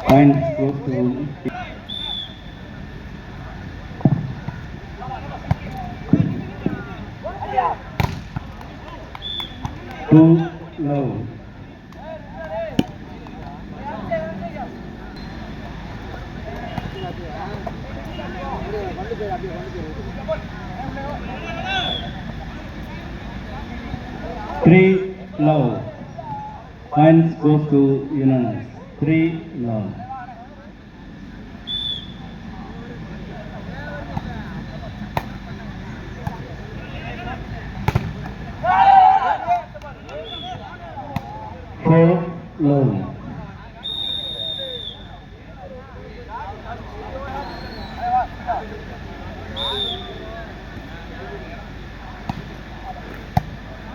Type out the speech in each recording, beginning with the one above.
Point goes to 2-0. Three low. Points goes to unanimous. 3-0. Four low.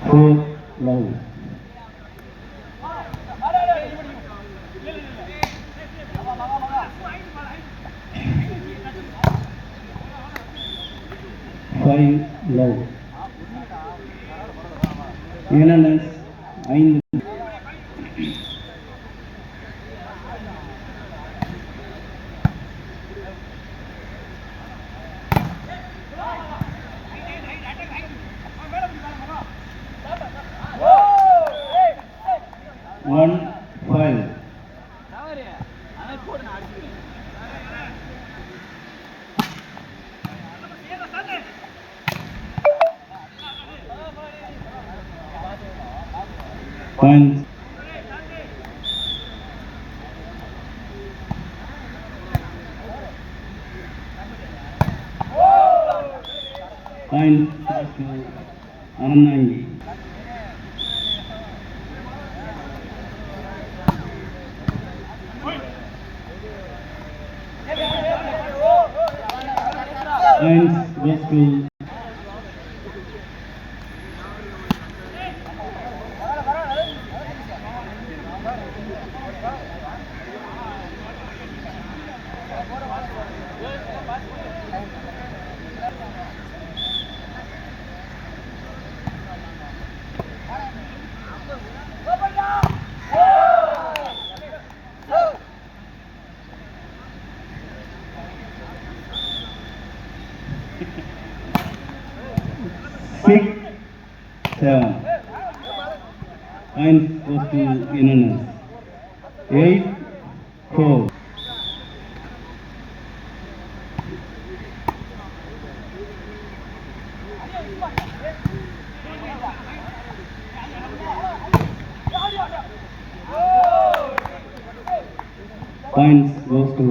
Four low. Five low. Unanimous 5. One 5. Points. Point to Anandangi. Points goes to six, 7. Points goes to unanimous. 8-4. Points goes to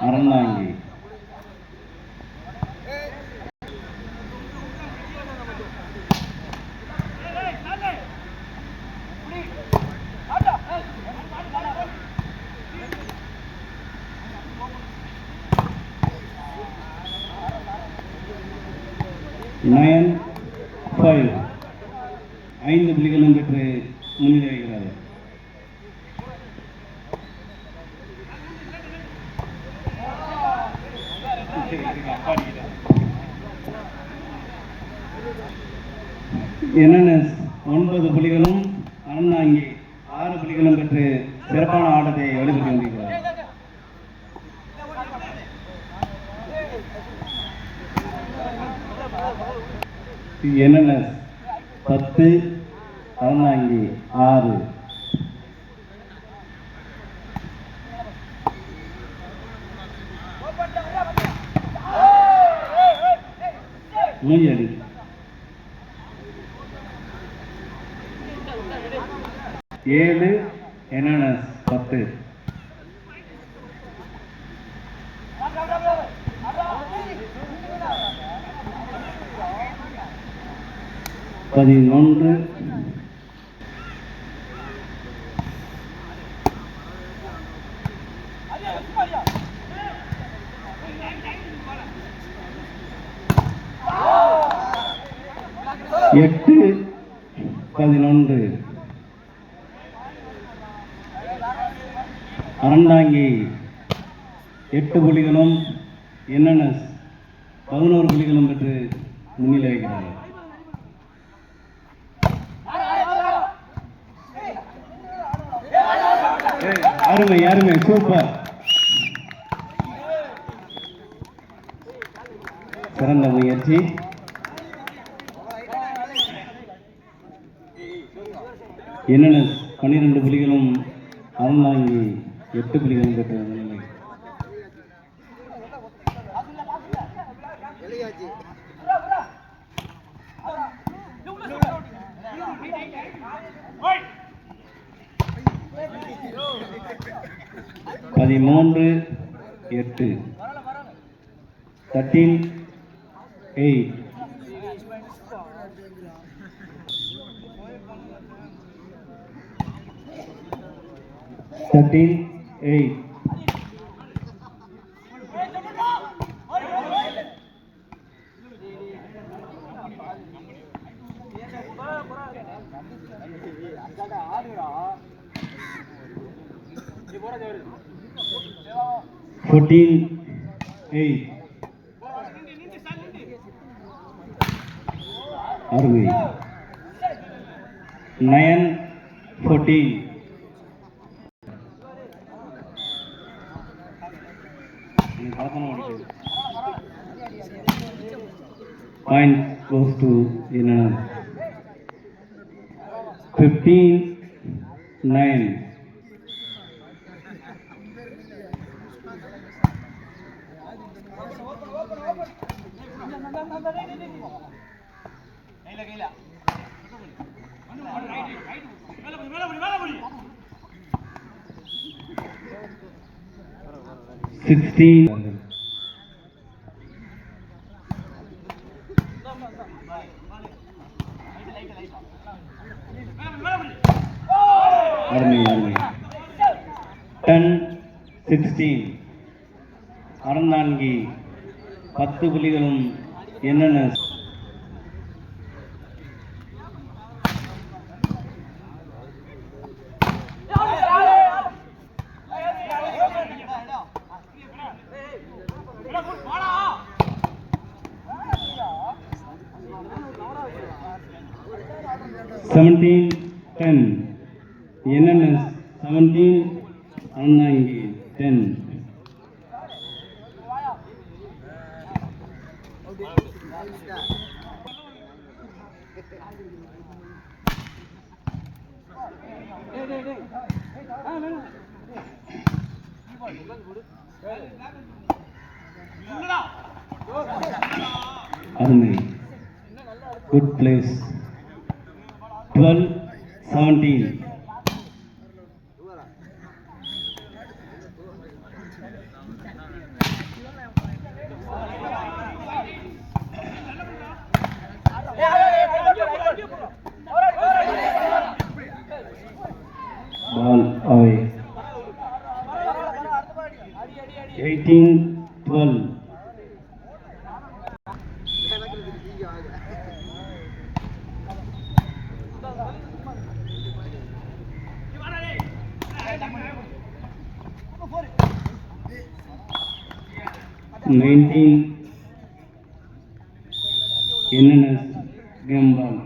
Arandangi. Nine 5. 5 புள்ளிகளும் பெற்று முன்னிலை வைக்கிறார்கள். என்என்எஸ் 9 புள்ளிகளும் அறந்தாங்கி 6 புள்ளிகளும் பெற்று சிறப்பான ஆட்டத்தை வெளிப்படுத்தி கொண்டிருக்கிறார். என்என்எஸ் 10, அறந்தாங்கி 6. மூஞ்சடி 7, என்என்எஸ் 10. பதினொன்று 8-11. அறந்தாங்கி 8 புள்ளிகளும் என்என்எஸ் 11 புள்ளிகளும் பெற்று முன்னிலை வைக்கிறார்கள். அருமை அருமை சூப்பர். சிறந்த முயற்சி. என்னென்ன 12 புள்ளிகளும் அருள்நாயகி 8 புள்ளிகளும் பெற்ற நிலை. பதிமூன்று 8 13-8. அருமை. 9-14. Point goes to 15-9. அருமை அருமை. 10-16. அறநான்கி 10 புள்ளிகளும் என்னென்ன என்னென்ன 17 அறநான்கி 10. அருமை. Good place. 12-17. Ball away. 18-12. NNS game ball.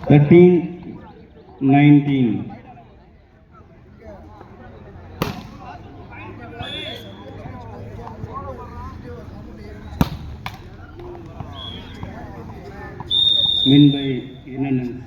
Thirteen, 19. Win by NNS.